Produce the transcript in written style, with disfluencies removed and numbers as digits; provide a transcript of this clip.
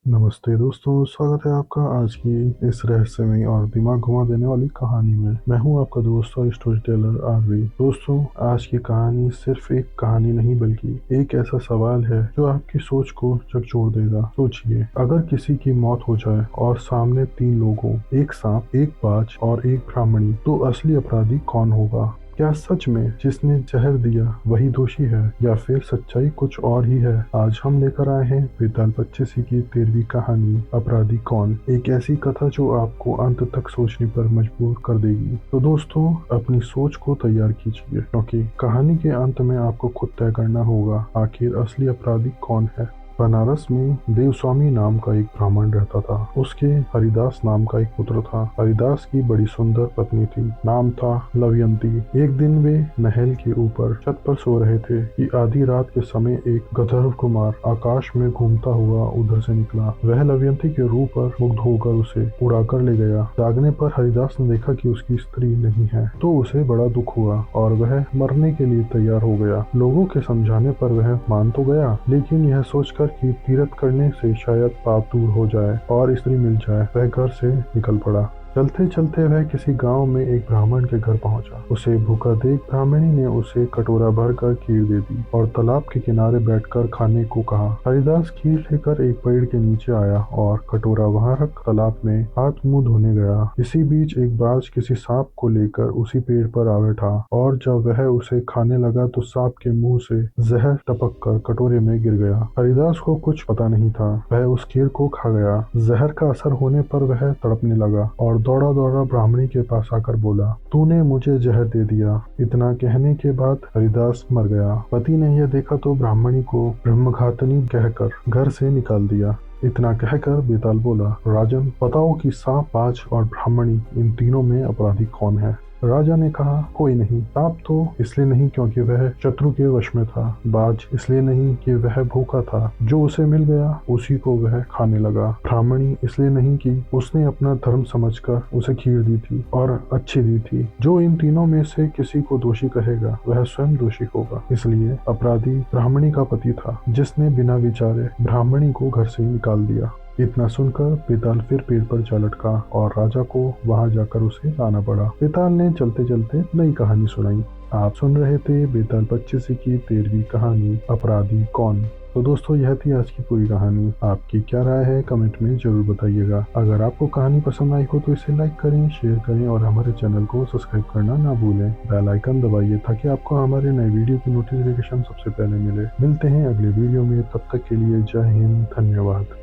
नमस्ते दोस्तों, स्वागत है आपका आज की इस रहस्यमयी और दिमाग घुमा देने वाली कहानी में। मैं हूं आपका दोस्त और स्टोरी टेलर आरवी। दोस्तों, आज की कहानी सिर्फ एक कहानी नहीं बल्कि एक ऐसा सवाल है जो आपकी सोच को झकझोर देगा। सोचिए, अगर किसी की मौत हो जाए और सामने 3 लोगों, एक सांप, एक बाज और एक ब्राह्मणी, तो असली अपराधी कौन होगा? क्या सच में जिसने जहर दिया वही दोषी है या फिर सच्चाई कुछ और ही है? आज हम लेकर आए हैं बेताल पच्चीसी की 13वीं कहानी, अपराधी कौन। एक ऐसी कथा जो आपको अंत तक सोचने पर मजबूर कर देगी। तो दोस्तों, अपनी सोच को तैयार कीजिए क्योंकि कहानी के अंत में आपको खुद तय करना होगा आखिर असली अपराधी कौन है। बनारस में देवस्वामी नाम का एक ब्राह्मण रहता था। उसके हरिदास नाम का एक पुत्र था। हरिदास की बड़ी सुंदर पत्नी थी, नाम था लवयंती। एक दिन वे महल के ऊपर छत पर सो रहे थे कि आधी रात के समय एक गंधर्व कुमार आकाश में घूमता हुआ उधर से निकला। वह लवयंती के रूप पर मुग्ध होकर उसे उड़ाकर ले गया। जागने पर हरिदास ने देखा कि उसकी स्त्री नहीं है, तो उसे बड़ा दुख हुआ और वह मरने के लिए तैयार हो गया। लोगों के समझाने पर वह मान तो गया, लेकिन यह सोचकर कि तीरथ करने से शायद पाप दूर हो जाए और स्त्री मिल जाए, वह घर से निकल पड़ा। चलते चलते वह किसी गांव में एक ब्राह्मण के घर पहुंचा। उसे भूखा देख ब्राह्मणी ने उसे कटोरा भर कर खीर दे दी और तालाब के किनारे बैठकर खाने को कहा। हरिदास खीर लेकर एक पेड़ के नीचे आया और कटोरा वहां रख तालाब में हाथ मुंह धोने गया। इसी बीच एक बाज किसी सांप को लेकर उसी पेड़ पर आ बैठा और जब वह उसे खाने लगा तो सांप के मुंह से जहर टपक कर कटोरे में गिर गया। हरिदास को कुछ पता नहीं था, वह उस खीर को खा गया। जहर का असर होने पर वह तड़पने लगा और दौड़ा दौड़ा ब्राह्मणी के पास आकर बोला, तूने मुझे जहर दे दिया। इतना कहने के बाद हरिदास मर गया। पति ने यह देखा तो ब्राह्मणी को ब्रह्मघातनी कहकर घर से निकाल दिया। इतना कहकर बेताल बोला, राजन, बताओ कि सांप, बाज और ब्राह्मणी, इन तीनों में अपराधी कौन है? राजा ने कहा, कोई नहीं। सांप तो इसलिए नहीं क्योंकि वह शत्रु के वश में था। बाज इसलिए नहीं कि वह भूखा था, जो उसे मिल गया उसी को वह खाने लगा। ब्राह्मणी इसलिए नहीं कि उसने अपना धर्म समझकर उसे खीर दी थी और अच्छी दी थी। जो इन तीनों में से किसी को दोषी कहेगा वह स्वयं दोषी होगा। इसलिए अपराधी ब्राह्मणी का पति था, जिसने बिना विचारे ब्राह्मणी को घर से निकाल दिया। इतना सुनकर बेताल फिर पेड़ पर जा लटका और राजा को वहां जाकर उसे लाना पड़ा। बेताल ने चलते चलते नई कहानी सुनाई। आप सुन रहे थे बेताल पच्चीसी की 13वीं कहानी, अपराधी कौन। तो दोस्तों, यह थी आज की पूरी कहानी। आपकी क्या राय है कमेंट में जरूर बताइएगा। अगर आपको कहानी पसंद आई हो तो इसे लाइक करें, शेयर करें और हमारे चैनल को सब्सक्राइब करना ना भूलें। बेल आइकन दबाइए ताकि आपको हमारे नए वीडियो की नोटिफिकेशन सबसे पहले मिले। मिलते हैं अगले वीडियो में, तब तक के लिए जय हिंद, धन्यवाद।